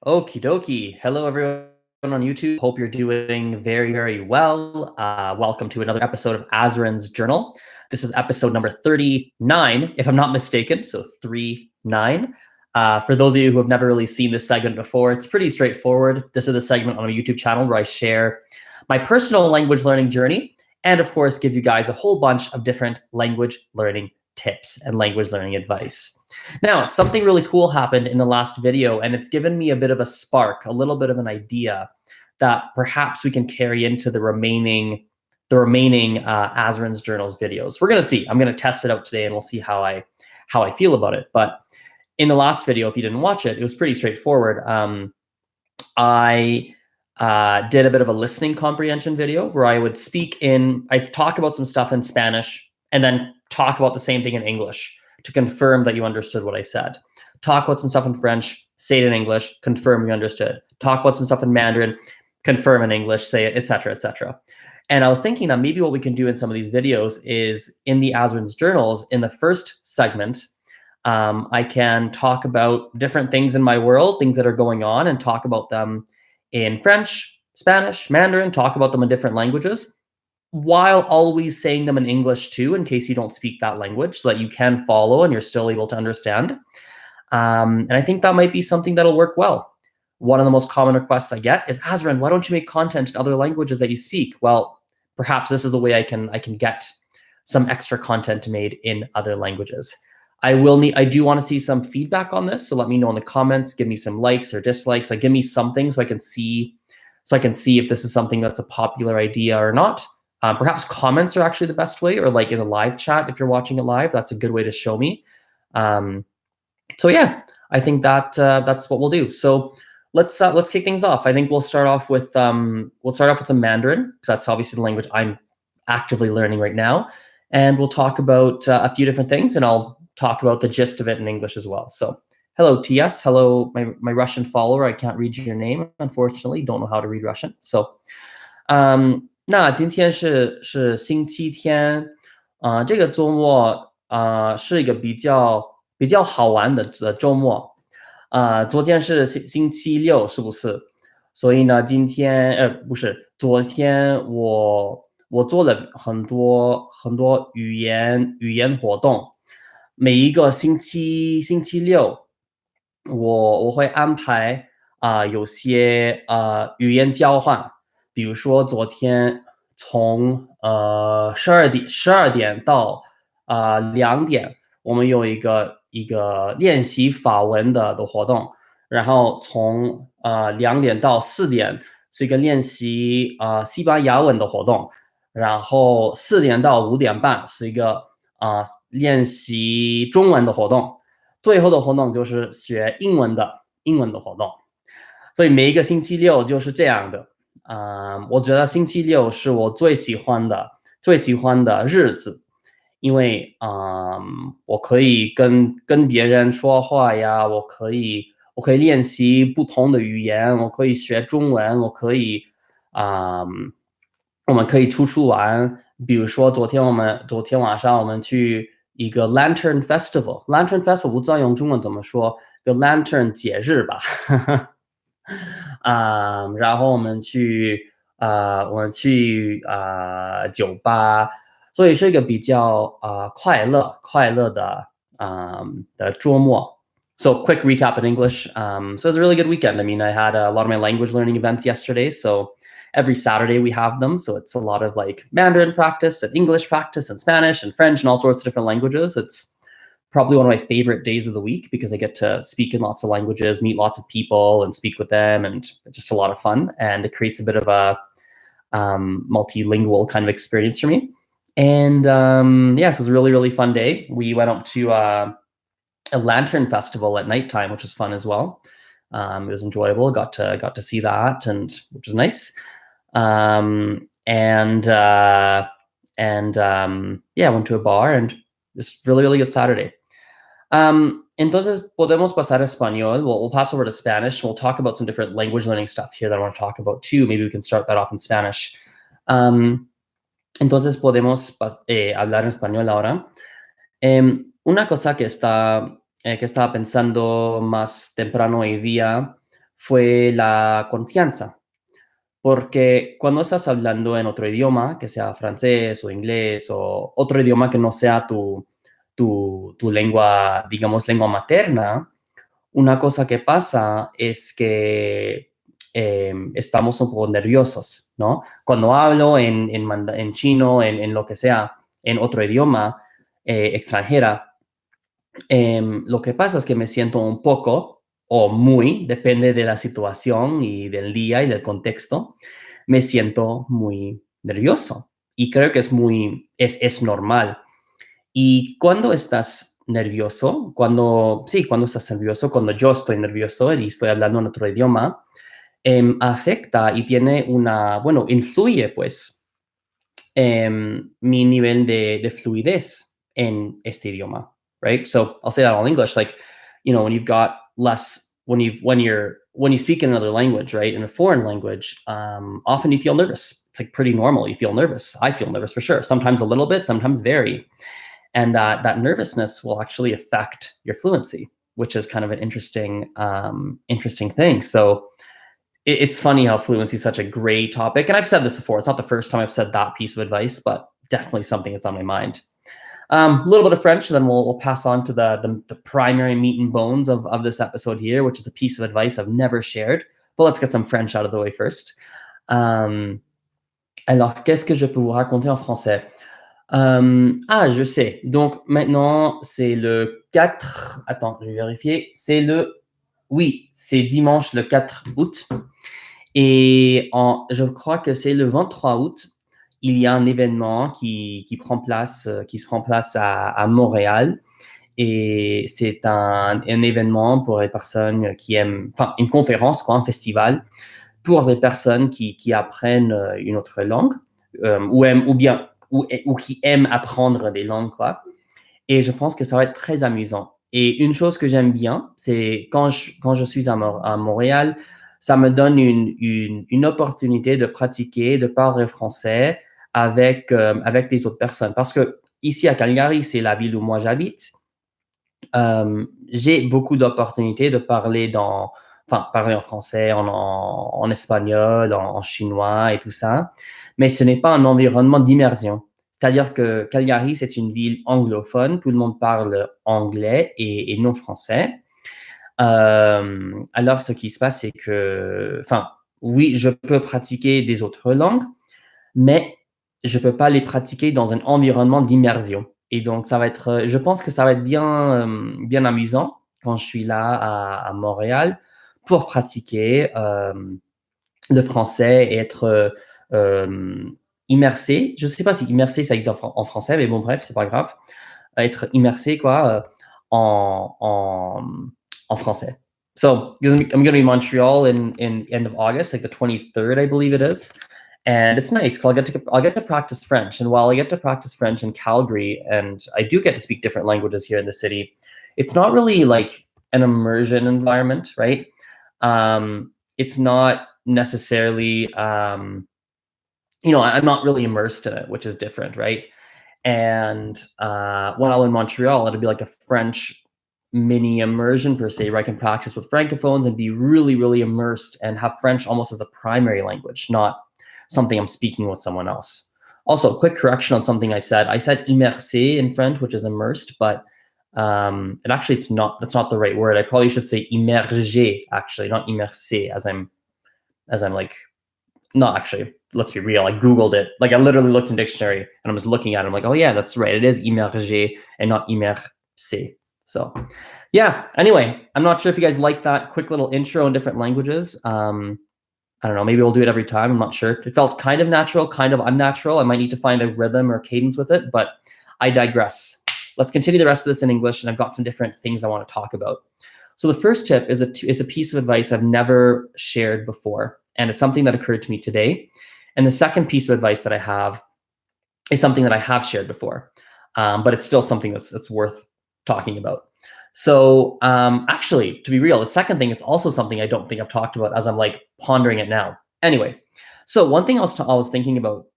Okie dokie. Hello, everyone on YouTube. Hope you're doing very, very well. Welcome to another episode of Azren's Journal. This is episode number 39, if I'm not mistaken. So 39. For those of you who have never really seen this segment before, it's pretty straightforward. This is a segment on my YouTube channel where I share my personal language learning journey and, of course, give you guys a whole bunch of different language learning tips and language learning advice. Now, something really cool happened in the last video, and it's given me a bit of a spark, a little bit of an idea that perhaps we can carry into the remaining Azren's Journals videos. We're gonna see. I'm gonna test it out today, and we'll see how I feel about it. But in the last video, if you didn't watch it, it was pretty straightforward. I did a bit of a listening comprehension video where I'd talk about some stuff in Spanish and then talk about the same thing in English to confirm that you understood what I said. Talk about some stuff in French, say it in English, confirm you understood. Talk about some stuff in Mandarin, confirm in English, say it, etc., etc. And I was thinking that maybe what we can do in some of these videos is in the Azren's Journals, in the first segment, I can talk about different things in my world, things that are going on, and talk about them in French, Spanish, Mandarin, talk about them in different languages, while always saying them in English too, in case you don't speak that language, so that you can follow and you're still able to understand. And I think that might be something that'll work well. One of the most common requests I get is, Azren, why don't you make content in other languages that you speak? Well, perhaps this is the way I can get some extra content made in other languages. I do want to see some feedback on this, so let me know in the comments. Give me some likes or dislikes. Like, give me something so I can see if this is something that's a popular idea or not. Perhaps comments are actually the best way, or like in the live chat, if you're watching it live, that's a good way to show me. So yeah, I think that's what we'll do. So let's kick things off. I think we'll start off with some Mandarin, because that's obviously the language I'm actively learning right now, and we'll talk about a few different things, and I'll talk about the gist of it in English as well. So hello, TS. Hello, my Russian follower. I can't read your name, unfortunately. Don't know how to read Russian. So, 那今天是星期天，这个周末是一个比较好玩的周末，昨天是星期六，是不是？所以呢，今天不是，昨天我做了很多语言活动，每一个星期六，我会安排有些语言交换。比如说昨天从十二点到2点，我们有一个练习法文的活动，然后从2点到4点是一个练习西班牙文的活动，然后4点到5点半是一个练习中文的活动，最后的活动就是学英文的活动。所以每一个星期六就是这样的。我觉得星期六是我最喜欢的日子，因为我可以跟别人说话呀，我可以练习不同的语言，我可以学中文，我们可以出去玩。比如说昨天晚上我们去一个 Lantern Festival，Lantern Festival 不知道用中文怎么说，就 Lantern 节日吧。然后我们去酒吧，所以是一个比较快乐的周末。So quick recap in English. So it was a really good weekend. I mean, I had a lot of my language learning events yesterday. So every Saturday we have them. So it's a lot of like Mandarin practice and English practice and Spanish and French and all sorts of different languages. It's probably one of my favorite days of the week because I get to speak in lots of languages, meet lots of people and speak with them, and it's just a lot of fun. And it creates a bit of a multilingual kind of experience for me. And yeah, so it was a really, really fun day. We went up to a lantern festival at nighttime, which was fun as well. It was enjoyable. Got to see that, and which was nice. Yeah, went to a bar, and just really, really good Saturday. Entonces podemos pasar a español. We'll pass over to Spanish. We'll talk about some different language learning stuff here that I want to talk about too. Maybe we can start that off in Spanish. Entonces podemos hablar en español ahora. Una cosa que estaba pensando más temprano hoy día fue la confianza. Porque cuando estás hablando en otro idioma, que sea francés o inglés o otro idioma que no sea tu lengua, digamos, lengua materna, una cosa que pasa es que estamos un poco nerviosos, ¿no? Cuando hablo en chino, en lo que sea, en otro idioma extranjera, lo que pasa es que me siento un poco o muy, depende de la situación y del día y del contexto, me siento muy nervioso. Y creo que es normal. Y cuando estás nervioso, cuando estás nervioso, cuando yo estoy nervioso y estoy hablando en otro idioma, afecta y tiene bueno, influye pues mi nivel de fluidez en este idioma, right? So I'll say that all in English, like, when you've got less, when you speak in another language, right, in a foreign language, often you feel nervous. It's like pretty normal. You feel nervous. I feel nervous for sure. Sometimes a little bit, sometimes very. And that nervousness will actually affect your fluency, which is kind of an interesting thing. So it's funny how fluency is such a great topic. And I've said this before. It's not the first time I've said that piece of advice, but definitely something that's on my mind. A little bit of French, and then we'll pass on to the primary meat and bones of this episode here, which is a piece of advice I've never shared. But let's get some French out of the way first. Alors, qu'est-ce que je peux vous raconter en français? Je sais. Donc, maintenant, c'est le 4... Attends, je vais vérifier. Oui, c'est dimanche le 4 août. Et je crois que c'est le 23 août. Il y a un événement qui se prend place à Montréal. Et c'est un événement pour les personnes qui aiment... Enfin, une conférence, quoi, un festival, pour les personnes qui apprennent une autre langue, ou qui aiment apprendre des langues, quoi. Et je pense que ça va être très amusant. Et une chose que j'aime bien, c'est quand je suis à Montréal, ça me donne une opportunité de pratiquer, de parler français avec les autres personnes. Parce que ici à Calgary, c'est la ville où moi j'habite, j'ai beaucoup d'opportunités de parler en français, en espagnol, en chinois et tout ça, mais ce n'est pas un environnement d'immersion. C'est-à-dire que Calgary, c'est une ville anglophone, tout le monde parle anglais et non français. Alors, ce qui se passe, c'est que, oui, je peux pratiquer des autres langues, mais je peux pas les pratiquer dans un environnement d'immersion. Et donc, je pense que ça va être bien amusant quand je suis là à Montréal pour pratiquer le français et être immersé. Je ne sais pas si immersé, ça existe en français, mais bon, bref, c'est pas grave. Être immersé, quoi, en français. So, I'm going to be in Montreal in end of August, like the 23rd, I believe it is. And it's nice because I'll get to practice French. And while I get to practice French in Calgary, and I do get to speak different languages here in the city, it's not really like an immersion environment, right? It's not necessarily, I'm not really immersed in it, which is different, right? And when I'm in Montreal, it'll be like a French mini immersion per se, where I can practice with francophones and be really, really immersed and have French almost as a primary language, not something I'm speaking with someone else. Also, quick correction on something I said. I said immersé in French, which is immersed, but that's not the right word. I probably should say immergé, actually, not immersé, as I'm like, not actually, let's be real. I Googled it. Like, I literally looked in the dictionary and I was looking at it. I'm like, oh yeah, that's right. It is immergé and not immersé. So yeah, anyway, I'm not sure if you guys like that quick little intro in different languages. I don't know, maybe we'll do it every time. I'm not sure. It felt kind of natural, kind of unnatural. I might need to find a rhythm or cadence with it, but I digress. Let's continue the rest of this in English, and I've got some different things I want to talk about. So the first tip is a piece of advice I've never shared before, and it's something that occurred to me today. And the second piece of advice that I have is something that I have shared before, but it's still something that's worth talking about. So actually, to be real, the second thing is also something I don't think I've talked about as I'm like pondering it now. Anyway, so one thing I was thinking about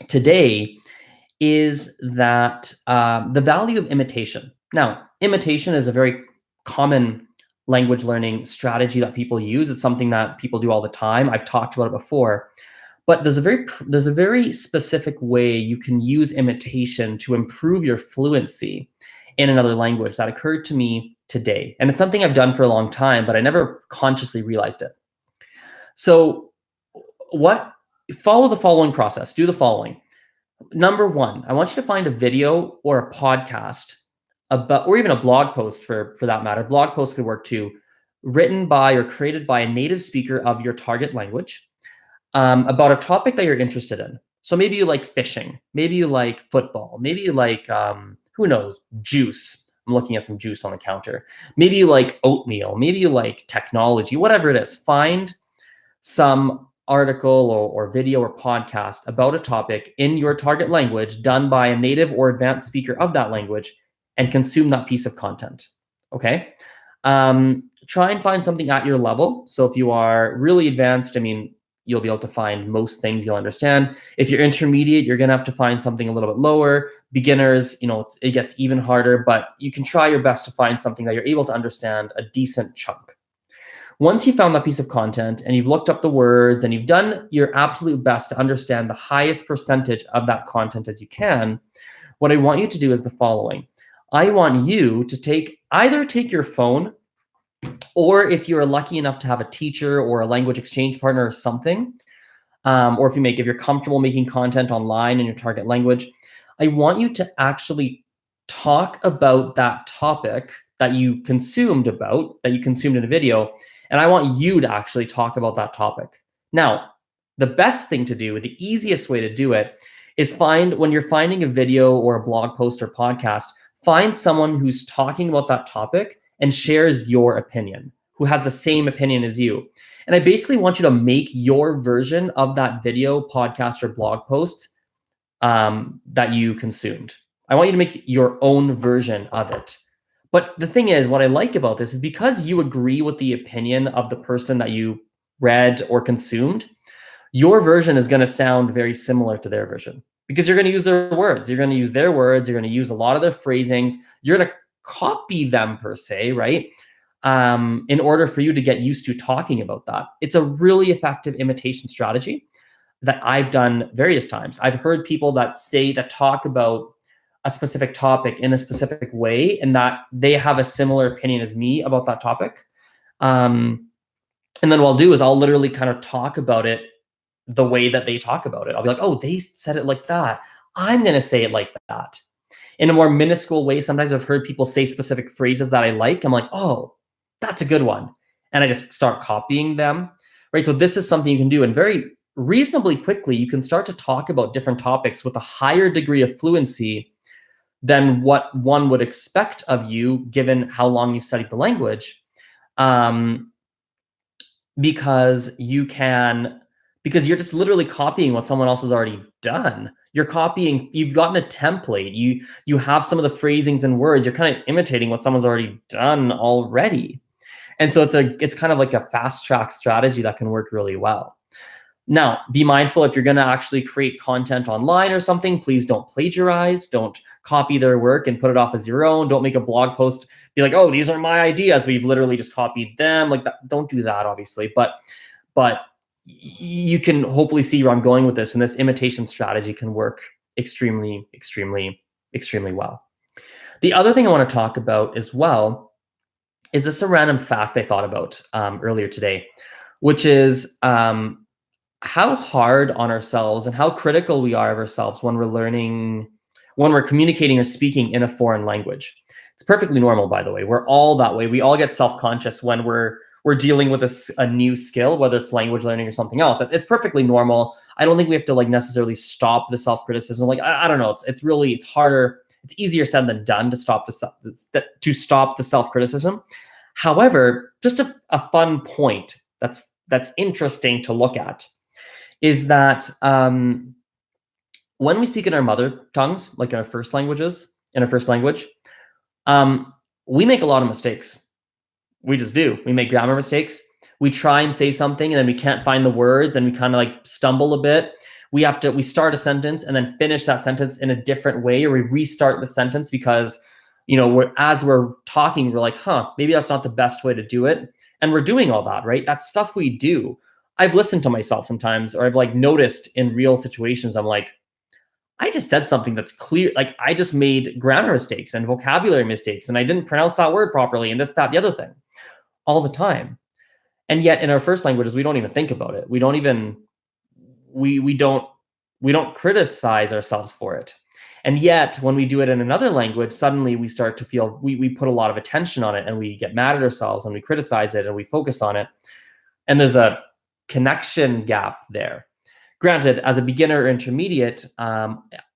today is that the value of imitation. Now, imitation is a very common language learning strategy that people use. It's something that people do all the time. I've talked about it before. But there's a very specific way you can use imitation to improve your fluency in another language that occurred to me today. And it's something I've done for a long time, but I never consciously realized it. So follow the following process. Do the following. Number one, I want you to find a video or a podcast about, or even a blog post for that matter. Blog post could work too, written by or created by a native speaker of your target language, about a topic that you're interested in. So maybe you like fishing, maybe you like football, maybe you like, who knows, juice. I'm looking at some juice on the counter. Maybe you like oatmeal, maybe you like technology, whatever it is. Find some article or video or podcast about a topic in your target language done by a native or advanced speaker of that language and consume that piece of content, okay? Try and find something at your level. So if you are really advanced, I mean, you'll be able to find most things you'll understand. If you're intermediate, you're gonna have to find something a little bit lower. Beginners, it gets even harder, but you can try your best to find something that you're able to understand a decent chunk. Once you found that piece of content and you've looked up the words and you've done your absolute best to understand the highest percentage of that content as you can, what I want you to do is the following. I want you to either take your phone, or if you're lucky enough to have a teacher or a language exchange partner or something, or if you're comfortable making content online in your target language, I want you to actually talk about that topic that you consumed in a video, and I want you to actually talk about that topic. Now, the best thing to do, the easiest way to do it, is when you're finding a video or a blog post or podcast, find someone who's talking about that topic and shares your opinion, who has the same opinion as you. And I basically want you to make your version of that video, podcast, or blog post that you consumed. I want you to make your own version of it. But the thing is, what I like about this is because you agree with the opinion of the person that you read or consumed, your version is going to sound very similar to their version because you're going to use their words. You're going to use their words. You're going to use a lot of their phrasings. You're going to copy them per se, right? In order for you to get used to talking about that. It's a really effective imitation strategy that I've done various times. I've heard people that talk about a specific topic in a specific way and that they have a similar opinion as me about that topic. And then what I'll do is I'll literally kind of talk about it the way that they talk about it. I'll be like, oh, they said it like that. I'm going to say it like that. In a more minuscule way, sometimes I've heard people say specific phrases that I like. I'm like, oh, that's a good one. And I just start copying them, right? So this is something you can do. And very reasonably quickly, you can start to talk about different topics with a higher degree of fluency than what one would expect of you, given how long you've studied the language. Because you're just literally copying what someone else has already done. You've gotten a template. You have some of the phrasings and words. You're kind of imitating what someone's already done already. And so it's kind of like a fast track strategy that can work really well. Now, be mindful if you're going to actually create content online or something, please don't plagiarize. Don't copy their work and put it off as your own. Don't make a blog post, be like, oh, these are my ideas, but you've literally just copied them. Like that. Don't do that, obviously. But you can hopefully see where I'm going with this, and this imitation strategy can work extremely, extremely, extremely well. The other thing I want to talk about as well is this a random fact I thought about earlier today, which is how hard on ourselves and how critical we are of ourselves when we're communicating or speaking in a foreign language. It's perfectly normal, by the way. We're all that way. We all get self-conscious when we're dealing with a new skill, whether it's language learning or something else. It's perfectly normal. I don't think we have to necessarily stop the self-criticism. I don't know. It's harder. It's easier said than done to stop the self-criticism. However, just a fun point that's interesting to look at is that when we speak in our mother tongues, like in our first language, we make a lot of mistakes. We just do. We make grammar mistakes. We try and say something and then we can't find the words and we kind of stumble a bit. We start a sentence and then finish that sentence in a different way, or we restart the sentence because as we're talking, we're like, maybe that's not the best way to do it. And we're doing all that, right? That's stuff we do. I've listened to myself sometimes, or I've like noticed in real situations, I'm like, I just said something that's clear. Like I just made grammar mistakes and vocabulary mistakes, and I didn't pronounce that word properly, and this, that, the other thing, all the time. And yet in our first languages, we don't even think about it. We don't even, we don't criticize ourselves for it. And yet when we do it in another language, suddenly we start to feel, we put a lot of attention on it, and we get mad at ourselves, and we criticize it, and we focus on it. And there's a connection gap there. Granted, as a beginner or intermediate,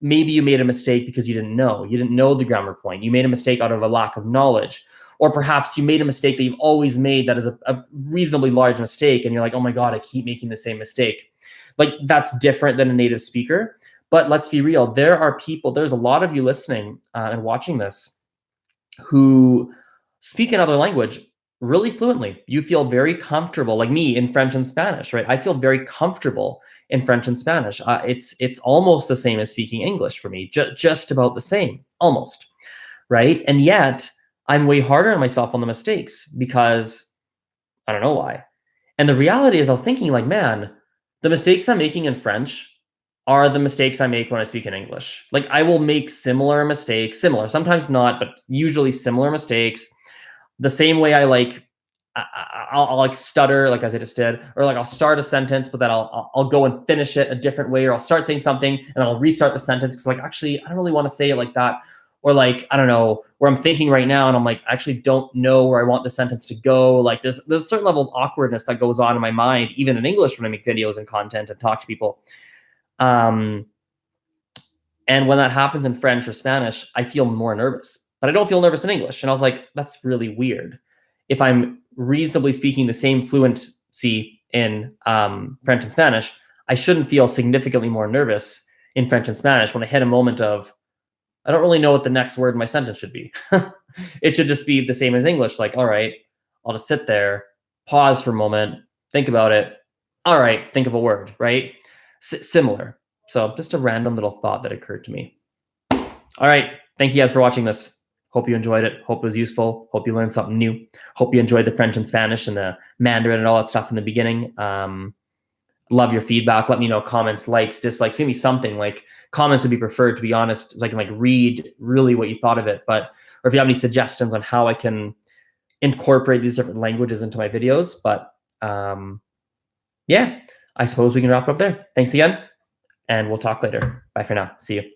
maybe you made a mistake because you didn't know the grammar point. You made a mistake out of a lack of knowledge. Or perhaps you made a mistake that you've always made that is a reasonably large mistake, and you're like, oh my God, I keep making the same mistake. Like that's different than a native speaker. But let's be real, there's a lot of you listening and watching this who speak another language really fluently. You feel very comfortable, like me, in French and Spanish, right? I feel very comfortable in French and Spanish. It's almost the same as speaking English for me, just about the same, almost, right? And yet I'm way harder on myself on the mistakes because I don't know why. And the reality is I was thinking like, man, the mistakes I'm making in French are the mistakes I make when I speak in English. Like I will make similar mistakes, sometimes not, but usually similar mistakes. The same way I like, I'll like stutter, like as I just did, or like I'll start a sentence, but then I'll go and finish it a different way, or I'll start saying something and then I'll restart the sentence because like, actually, I don't really want to say it like that. Or like, I don't know, where I'm thinking right now and I'm like, I actually don't know where I want the sentence to go. Like there's a certain level of awkwardness that goes on in my mind, even in English when I make videos and content and talk to people. And when that happens in French or Spanish, I feel more nervous, but I don't feel nervous in English. And I was like, that's really weird. If I'm reasonably speaking the same fluency in French and Spanish, I shouldn't feel significantly more nervous in French and Spanish when I hit a moment of, I don't really know what the next word in my sentence should be. It should just be the same as English. Like, all right, I'll just sit there, pause for a moment, think about it. All right, think of a word, right? Similar. So just a random little thought that occurred to me. All right. Thank you guys for watching this. Hope you enjoyed it. Hope it was useful. Hope you learned something new. Hope you enjoyed the French and Spanish and the Mandarin and all that stuff in the beginning. Love your feedback. Let me know comments, likes, dislikes. Give me something. Like comments would be preferred, to be honest. So I can like read really what you thought of it. But or if you have any suggestions on how I can incorporate these different languages into my videos. But yeah, I suppose we can wrap it up there. Thanks again, and we'll talk later. Bye for now. See you.